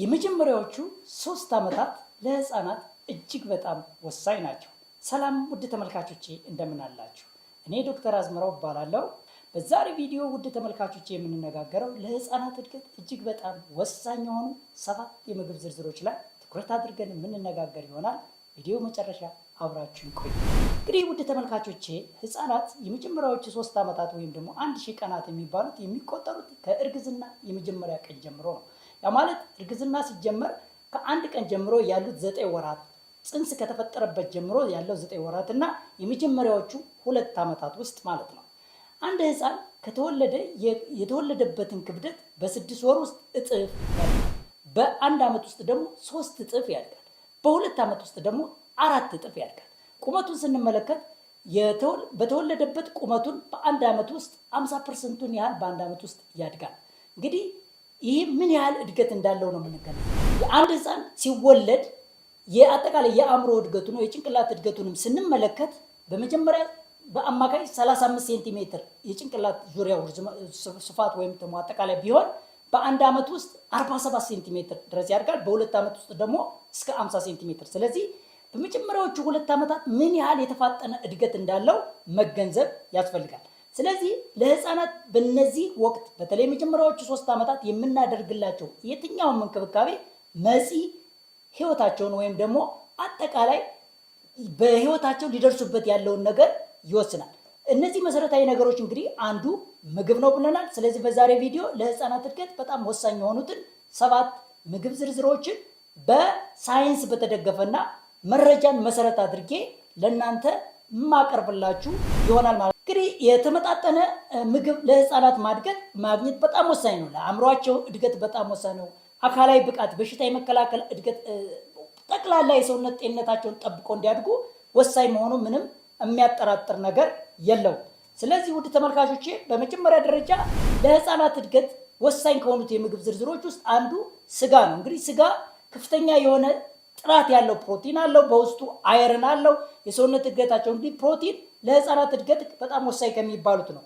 የመጀመሪያዎቹ 3 ዓመታት ለህፃናት እጅግ በጣም ወሳኝ ናቸው። ሰላም ውድ ተመልካቾቼ እንደምን አላችሁ? እኔ ዶክተር አዝመራው እባላለሁ። በዛሬ ቪዲዮ ውድ ተመልካቾቼ የምንነጋገረው ለህፃናት እድገት እጅግ በጣም ወሳኝ የሆኑ 7 የምግብ ዝርዝሮች ላይ ትኩረት አድርገን የምንነጋገር ይሆናል። ቪዲዮ መጨረሻ አብራችሁን ቆዩ። እንግዲህ ውድ ተመልካቾቼ ህፃናት የመጀመሪያዎቹ 3 ዓመታት ወይም ደግሞ 1000 ቀናት የሚባሉት የሚቆጠሩት ከእርግዝና የመጀመሪያ ቀን ጀምሮ ነው። ያ ማለት እርግዝና ሲጀመር ከአንድ ቀን ጀምሮ ያሉት 9 ወራት ጽንስ ከተፈጠረበት ጀምሮ ያለው 9 ወራት እና የመጀመሪያዎቹ 2 ዓመታት ውስጥ ማለት ነው። አንድ ህፃን ከተወለደ የተወለደበትን ክብደት በ6 ወር ውስጥ እጥፍ ያድጋል። በአንድ ዓመት ውስጥ ደግሞ 3 እጥፍ ያድጋል። በ2 ዓመት ውስጥ ደግሞ 4 እጥፍ ያድጋል። ቁመቱን ስንመለከት በተወለደበት ቁመቱን በአንድ ዓመት ውስጥ 50% ያህል በአንድ ዓመት ውስጥ ያድጋል። እንግዲህ ይህ ምን ያህል እድገት እንዳለው ነው የምንገነዘበው። የአንድ ህፃን ሲወለድ የአጠቃላይ የአእምሮ እድገቱን የጭንቅላት እድገቱንም ስንመለከት በመጀመሪያ በአማካይ 35 ሴንቲሜትር የጭንቅላት ዙሪያው ስፋት ወይም ደግሞ አጠቃላይ ቢሆን በአንድ ዓመት ውስጥ 47 ሴንቲሜትር ድረስ ያድጋል። በ2 ዓመት ውስጥ ደግሞ እስከ 50 ሴንቲሜትር። ስለዚህ በመጀመሪያዎቹ 2 ዓመታት ምን ያህል የተፋጠነ እድገት እንዳለው መገንዘብ ያስፈልጋል። ስለዚህ ለህፃናት በእነዚህ ወቅት በተለይ መጀመሪያዎቹ 3 ዓመታት የምናደርግላቸው የትኛውም እንክብካቤ መጪ ህይወታቸውን ወይም ደግሞ አጠቃላይ በህይወታቸው ሊደርሱበት ያለውን ነገር ይወስናል። እነዚህ መሰረታዊ ነገሮች እንግዲህ አንዱ ምግብ ነው ብለናል። ስለዚህ በዛሬ ቪዲዮ ለህፃናት እድገት በጣም ወሳኝ የሆኑትን 7 ምግብ ዝርዝሮችን በሳይንስ በተደገፈና መረጃን መሰረት አድርጌ ለእናንተ ማቀርብላችሁ ይሆናል ማለት ነው። እንግዲህ የተመጣጠነ ምግብ ለህፃናት ማግኘት በጣም ወሳኝ ነው። ለአእምሯቸው እድገት በጣም ወሳኝ ነው። አካላዊ ብቃት፣ በሽታ የመከላከል እድገት፣ ጠቅላላ የሰውነት ጤንነታቸውን ጠብቆ እንዲያድጉ ወሳኝ መሆኑ ምንም የሚያጠራጥር ነገር የለውም። ስለዚህ ውድ ተመልካቾቼ በመጀመሪያ ደረጃ ለህፃናት እድገት ወሳኝ ከሆኑት የምግብ ዝርዝሮች ውስጥ አንዱ ስጋ ነው። እንግዲህ ስጋ ከፍተኛ የሆነ ጥራት ያለው ፕሮቲን አለው፣ በውስጡ አይረን አለው። የሰውነት እድገታቸው እንግዲህ ፕሮቲን ለህፃናት እድገት በጣም ወሳኝ ከሚባሉት ነው።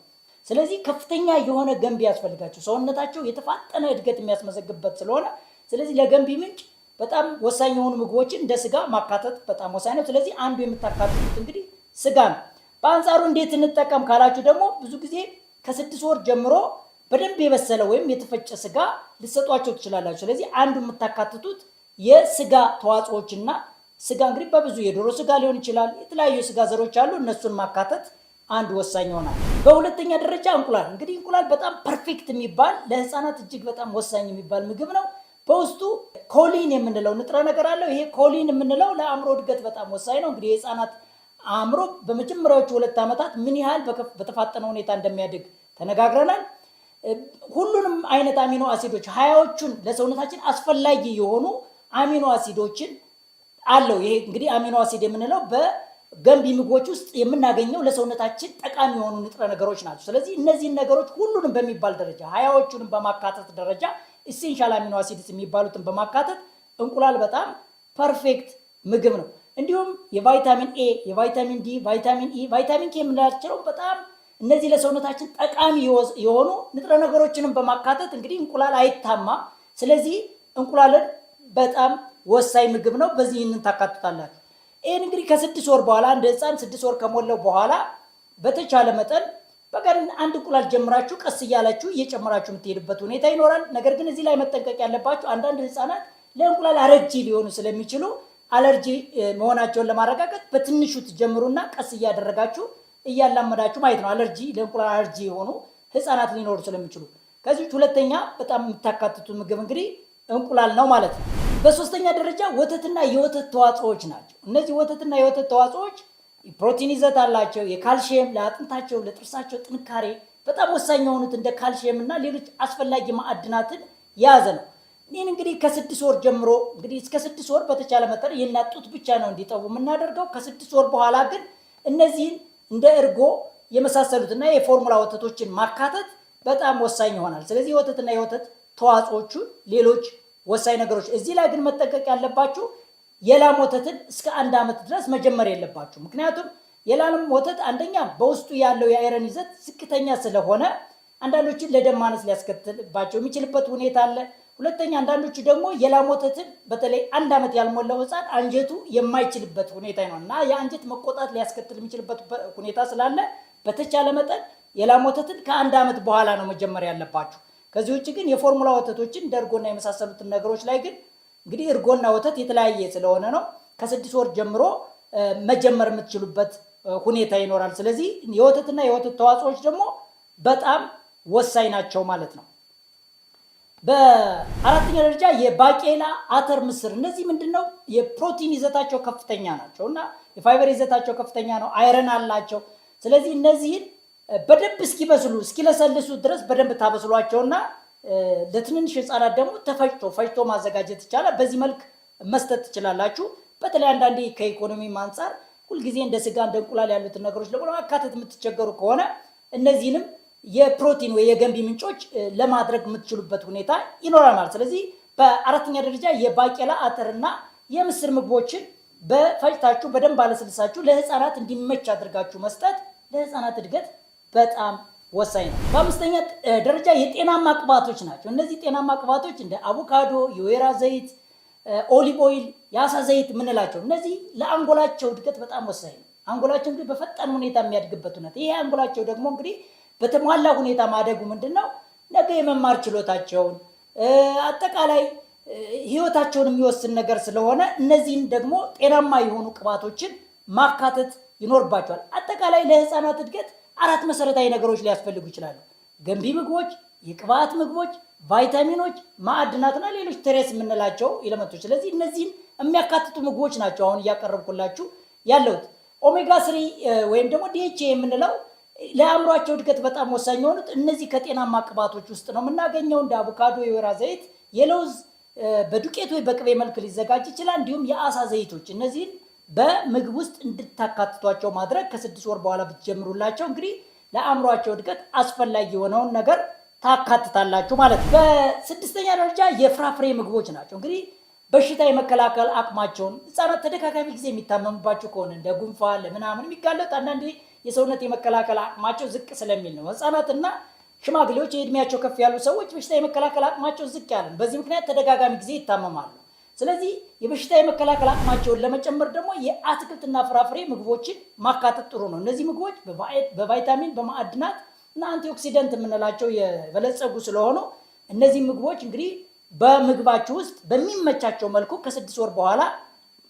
ስለዚህ ከፍተኛ የሆነ ገንቢ ያስፈልጋቸው ሰውነታቸው የተፋጠነ እድገት የሚያስመዘግብበት ስለሆነ ስለዚህ ለገንቢ ምንጭ በጣም ወሳኝ የሆኑ ምግቦችን እንደ ስጋ ማካተት በጣም ወሳኝ ነው። ስለዚህ አንዱ የምታካትቱት እንግዲህ ስጋ ነው። በአንጻሩ እንዴት እንጠቀም ካላችሁ ደግሞ ብዙ ጊዜ ከ6 ወር ጀምሮ በደንብ የበሰለ ወይም የተፈጨ ስጋ ልትሰጧቸው ትችላላችሁ። ስለዚህ አንዱ የምታካትቱት የስጋ ተዋጽኦችና ስጋ እንግዲህ በብዙ የዶሮ ስጋ ሊሆን ይችላል፣ የተለያዩ የስጋ ዘሮች አሉ። እነሱን ማካተት አንድ ወሳኝ ይሆናል። በሁለተኛ ደረጃ እንቁላል። እንግዲህ እንቁላል በጣም ፐርፌክት የሚባል ለህፃናት እጅግ በጣም ወሳኝ የሚባል ምግብ ነው። በውስጡ ኮሊን የምንለው ንጥረ ነገር አለው። ይሄ ኮሊን የምንለው ለአእምሮ እድገት በጣም ወሳኝ ነው። እንግዲህ የህፃናት አእምሮ በመጀመሪያዎቹ 2 ዓመታት ምን ያህል በተፋጠነ ሁኔታ እንደሚያድግ ተነጋግረናል። ሁሉንም አይነት አሚኖ አሲዶች 20ዎቹን ለሰውነታችን አስፈላጊ የሆኑ አሚኖ አሲዶችን አለው። ይሄ እንግዲህ አሚኖ አሲድ የምንለው በገንቢ ምግቦች ውስጥ የምናገኘው ለሰውነታችን ጠቃሚ የሆኑ ንጥረ ነገሮች ናቸው። ስለዚህ እነዚህን ነገሮች ሁሉንም በሚባል ደረጃ 20ዎቹንም በማካተት ደረጃ ኢሴንሻል አሚኖ አሲድስ የሚባሉትን በማካተት እንቁላል በጣም ፐርፌክት ምግብ ነው። እንዲሁም የቫይታሚን ኤ፣ የቫይታሚን ዲ፣ ቫይታሚን ኢ፣ ቫይታሚን ኬ የምንላቸው በጣም እነዚህ ለሰውነታችን ጠቃሚ የሆኑ ንጥረ ነገሮችንም በማካተት እንግዲህ እንቁላል አይታማም። ስለዚህ እንቁላልን በጣም ወሳኝ ምግብ ነው። በዚህ ይህንን ታካትታላችሁ። ይህን እንግዲህ ከ6 ወር በኋላ አንድ ህፃን 6 ወር ከሞላው በኋላ በተቻለ መጠን በቀን 1 እንቁላል ጀምራችሁ ቀስ እያላችሁ እየጨመራችሁ የምትሄድበት ሁኔታ ይኖራል። ነገር ግን እዚህ ላይ መጠንቀቅ ያለባችሁ አንዳንድ ህፃናት ለእንቁላል አለርጂ ሊሆኑ ስለሚችሉ አለርጂ መሆናቸውን ለማረጋገጥ በትንሹ ትጀምሩና ቀስ እያደረጋችሁ እያላመዳችሁ ማየት ነው። ለእንቁላል አለርጂ የሆኑ ህፃናት ሊኖሩ ስለሚችሉ ከዚህ ሁለተኛ በጣም የምታካትቱት ምግብ እንግዲህ እንቁላል ነው ማለት ነው። በሶስተኛ ደረጃ ወተትና የወተት ተዋጽኦዎች ናቸው። እነዚህ ወተትና የወተት ተዋጽኦዎች ፕሮቲን ይዘት አላቸው። የካልሲየም ለአጥንታቸው ለጥርሳቸው ጥንካሬ በጣም ወሳኝ የሆኑት እንደ ካልሲየም እና ሌሎች አስፈላጊ ማዕድናትን የያዘ ነው። ይህን እንግዲህ ከ6 ወር ጀምሮ እንግዲህ እስከ 6 ወር በተቻለ መጠን የናጡት ብቻ ነው እንዲጠቡ የምናደርገው። ከ6 ወር በኋላ ግን እነዚህን እንደ እርጎ የመሳሰሉትና የፎርሙላ ወተቶችን ማካተት በጣም ወሳኝ ይሆናል። ስለዚህ የወተትና የወተት ተዋጽኦቹ ሌሎች ወሳኝ ነገሮች። እዚህ ላይ ግን መጠንቀቅ ያለባችሁ የላም ወተትን እስከ 1 ዓመት ድረስ መጀመር የለባችሁ። ምክንያቱም የላም ወተት አንደኛ በውስጡ ያለው የአይረን ይዘት ዝቅተኛ ስለሆነ አንዳንዶችን ለደም ማነስ ሊያስከትልባቸው የሚችልበት ሁኔታ አለ። ሁለተኛ አንዳንዶቹ ደግሞ የላም ወተትን በተለይ 1 ዓመት ያልሞላው ህፃን አንጀቱ የማይችልበት ሁኔታ ነው እና የአንጀት መቆጣት ሊያስከትል የሚችልበት ሁኔታ ስላለ በተቻለ መጠን የላም ወተትን ከ1 ዓመት በኋላ ነው መጀመር ያለባችሁ። ከዚህ ውጭ ግን የፎርሙላ ወተቶችን እንደ እርጎና የመሳሰሉትን ነገሮች ላይ ግን እንግዲህ እርጎና ወተት የተለያየ ስለሆነ ነው ከ6 ወር ጀምሮ መጀመር የምትችሉበት ሁኔታ ይኖራል። ስለዚህ የወተትና የወተት ተዋጽኦች ደግሞ በጣም ወሳኝ ናቸው ማለት ነው። በአራተኛ ደረጃ የባቄላ፣ አተር፣ ምስር እነዚህ ምንድነው የፕሮቲን ይዘታቸው ከፍተኛ ናቸው እና የፋይበር ይዘታቸው ከፍተኛ ነው። አይረን አላቸው። ስለዚህ እነዚህን በደንብ እስኪበስሉ እስኪለሰልሱ ድረስ በደንብ ታበስሏቸውና ለትንንሽ ህፃናት ደግሞ ፈጭቶ ማዘጋጀት ይቻላል። በዚህ መልክ መስጠት ትችላላችሁ። በተለይ አንዳንዴ ከኢኮኖሚ አንፃር ሁልጊዜ እንደ ስጋ እንደ እንቁላል ያሉትን ነገሮች ለማካተት የምትቸገሩ ከሆነ እነዚህንም የፕሮቲን ወይ የገንቢ ምንጮች ለማድረግ የምትችሉበት ሁኔታ ይኖራል ማለት። ስለዚህ በአራተኛ ደረጃ የባቄላ፣ አተርና የምስር ምግቦችን በፈጭታችሁ በደንብ አለስልሳችሁ ለህፃናት እንዲመች አድርጋችሁ መስጠት ለህፃናት እድገት በጣም ወሳኝ ነው። በአምስተኛ ደረጃ የጤናማ ቅባቶች ናቸው። እነዚህ ጤናማ ቅባቶች እንደ አቮካዶ፣ የወይራ ዘይት፣ ኦሊቭ ኦይል፣ የአሳ ዘይት የምንላቸው እነዚህ ለአንጎላቸው እድገት በጣም ወሳኝ ነው። አንጎላቸው እንግዲህ በፈጣን ሁኔታ የሚያድግበት ሁኔታ ይሄ አንጎላቸው ደግሞ እንግዲህ በተሟላ ሁኔታ ማደጉ ምንድነው ነገ የመማር ችሎታቸውን አጠቃላይ ህይወታቸውን የሚወስን ነገር ስለሆነ እነዚህን ደግሞ ጤናማ የሆኑ ቅባቶችን ማካተት ይኖርባቸዋል። አጠቃላይ ለህፃናት እድገት 4 መሰረታዊ ነገሮች ሊያስፈልጉ ይችላሉ። ገንቢ ምግቦች፣ የቅባት ምግቦች፣ ቫይታሚኖች፣ ማዕድናትና ሌሎች ትሬስ የምንላቸው ኤሌመንቶች። ስለዚህ እነዚህን የሚያካትቱ ምግቦች ናቸው አሁን እያቀረብኩላችሁ ያለሁት። ኦሜጋ 3 ወይም ደግሞ ዲኤችኤ የምንለው ለአእምሯቸው እድገት በጣም ወሳኝ የሆኑት እነዚህ ከጤናማ ቅባቶች ውስጥ ነው የምናገኘው። እንደ አቮካዶ፣ የወይራ ዘይት፣ የለውዝ በዱቄት ወይ በቅቤ መልክ ሊዘጋጅ ይችላል። እንዲሁም የአሳ ዘይቶች እነዚህን በምግብ ውስጥ እንድታካትቷቸው ማድረግ ከ6 ወር በኋላ ብትጀምሩላቸው እንግዲህ ለአእምሯቸው እድገት አስፈላጊ የሆነውን ነገር ታካትታላችሁ ማለት ነው። በስድስተኛ ደረጃ የፍራፍሬ ምግቦች ናቸው። እንግዲህ በሽታ የመከላከል አቅማቸውን ህፃናት ተደጋጋሚ ጊዜ የሚታመሙባቸው ከሆነ እንደ ጉንፋን ለምናምን የሚጋለጥ አንዳንዴ የሰውነት የመከላከል አቅማቸው ዝቅ ስለሚል ነው። ህፃናትና ሽማግሌዎች የእድሜያቸው ከፍ ያሉ ሰዎች በሽታ የመከላከል አቅማቸው ዝቅ ያለ ነው። በዚህ ምክንያት ተደጋጋሚ ጊዜ ይታመማሉ። ስለዚህ የበሽታ የመከላከል አቅማቸውን ለመጨመር ደግሞ የአትክልትና ፍራፍሬ ምግቦችን ማካተት ጥሩ ነው። እነዚህ ምግቦች በቫይታሚን በማዕድናት እና አንቲኦክሲደንት የምንላቸው የበለጸጉ ስለሆኑ እነዚህ ምግቦች እንግዲህ በምግባችሁ ውስጥ በሚመቻቸው መልኩ ከ6 ወር በኋላ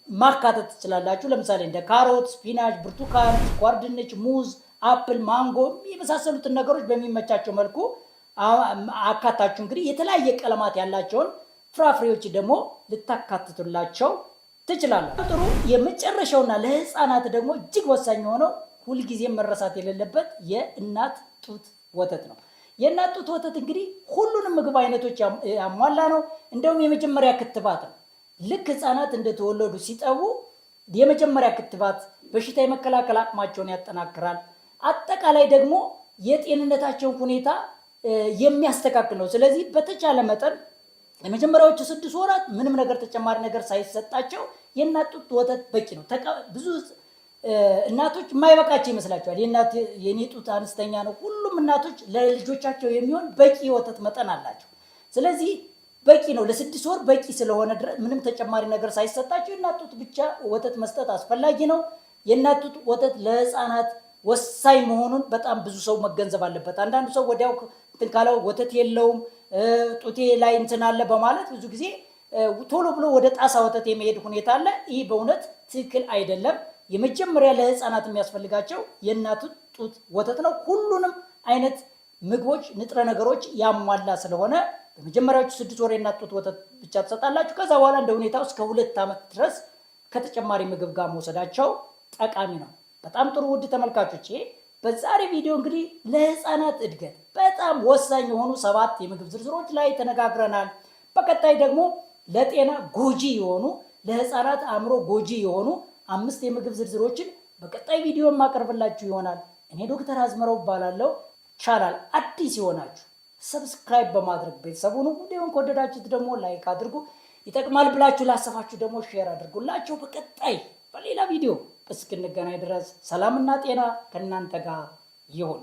ማካተት ትችላላችሁ። ለምሳሌ እንደ ካሮት፣ ስፒናች፣ ብርቱካን፣ ስኳር ድንች፣ ሙዝ፣ አፕል፣ ማንጎ የመሳሰሉትን ነገሮች በሚመቻቸው መልኩ አካታችሁ እንግዲህ የተለያየ ቀለማት ያላቸውን ፍራፍሬዎች ደግሞ ልታካትቱላቸው ትችላላችሁ። ጥሩ የመጨረሻውና ለህፃናት ደግሞ እጅግ ወሳኝ የሆነው ሁልጊዜም መረሳት የሌለበት የእናት ጡት ወተት ነው። የእናት ጡት ወተት እንግዲህ ሁሉንም ምግብ አይነቶች ያሟላ ነው። እንደውም የመጀመሪያ ክትባት ነው። ልክ ህፃናት እንደተወለዱ ሲጠቡ የመጀመሪያ ክትባት በሽታ የመከላከል አቅማቸውን ያጠናክራል። አጠቃላይ ደግሞ የጤንነታቸውን ሁኔታ የሚያስተካክል ነው። ስለዚህ በተቻለ መጠን የመጀመሪያዎቹ 6 ወራት ምንም ነገር ተጨማሪ ነገር ሳይሰጣቸው የእናት ጡት ወተት በቂ ነው። ብዙ እናቶች የማይበቃቸው ይመስላቸዋል። የኔ ጡት አነስተኛ ነው። ሁሉም እናቶች ለልጆቻቸው የሚሆን በቂ ወተት መጠን አላቸው። ስለዚህ በቂ ነው። ለ6 ወር በቂ ስለሆነ ምንም ተጨማሪ ነገር ሳይሰጣቸው የእናት ጡት ብቻ ወተት መስጠት አስፈላጊ ነው። የእናት ጡት ወተት ለህፃናት ወሳኝ መሆኑን በጣም ብዙ ሰው መገንዘብ አለበት። አንዳንዱ ሰው ወዲያው እንትን ካለው ወተት የለውም ጡቴ ላይ እንትን አለ በማለት ብዙ ጊዜ ቶሎ ብሎ ወደ ጣሳ ወተት የመሄድ ሁኔታ አለ። ይህ በእውነት ትክክል አይደለም። የመጀመሪያ ለህፃናት የሚያስፈልጋቸው የእናት ጡት ወተት ነው። ሁሉንም አይነት ምግቦች ንጥረ ነገሮች ያሟላ ስለሆነ በመጀመሪያዎቹ 6 ወር የእናት ጡት ወተት ብቻ ትሰጣላችሁ። ከዛ በኋላ እንደ ሁኔታው እስከ 2 ዓመት ድረስ ከተጨማሪ ምግብ ጋር መውሰዳቸው ጠቃሚ ነው። በጣም ጥሩ ውድ ተመልካቾች፣ በዛሬ ቪዲዮ እንግዲህ ለህፃናት እድገት በጣም ወሳኝ የሆኑ 7 የምግብ ዝርዝሮች ላይ ተነጋግረናል። በቀጣይ ደግሞ ለጤና ጎጂ የሆኑ ለህፃናት አእምሮ ጎጂ የሆኑ 5 የምግብ ዝርዝሮችን በቀጣይ ቪዲዮ ማቀርብላችሁ ይሆናል። እኔ ዶክተር አዝመራው እባላለሁ። ቻናል አዲስ ይሆናችሁ ሰብስክራይብ በማድረግ ቤተሰቡ ነው። ቪዲዮውን ከወደዳችሁት ደግሞ ላይክ አድርጉ። ይጠቅማል ብላችሁ ላሰፋችሁ ደግሞ ሼር አድርጉላችሁ። በቀጣይ በሌላ ቪዲዮ እስክንገናኝ ድረስ ሰላምና ጤና ከእናንተ ጋር ይሁን።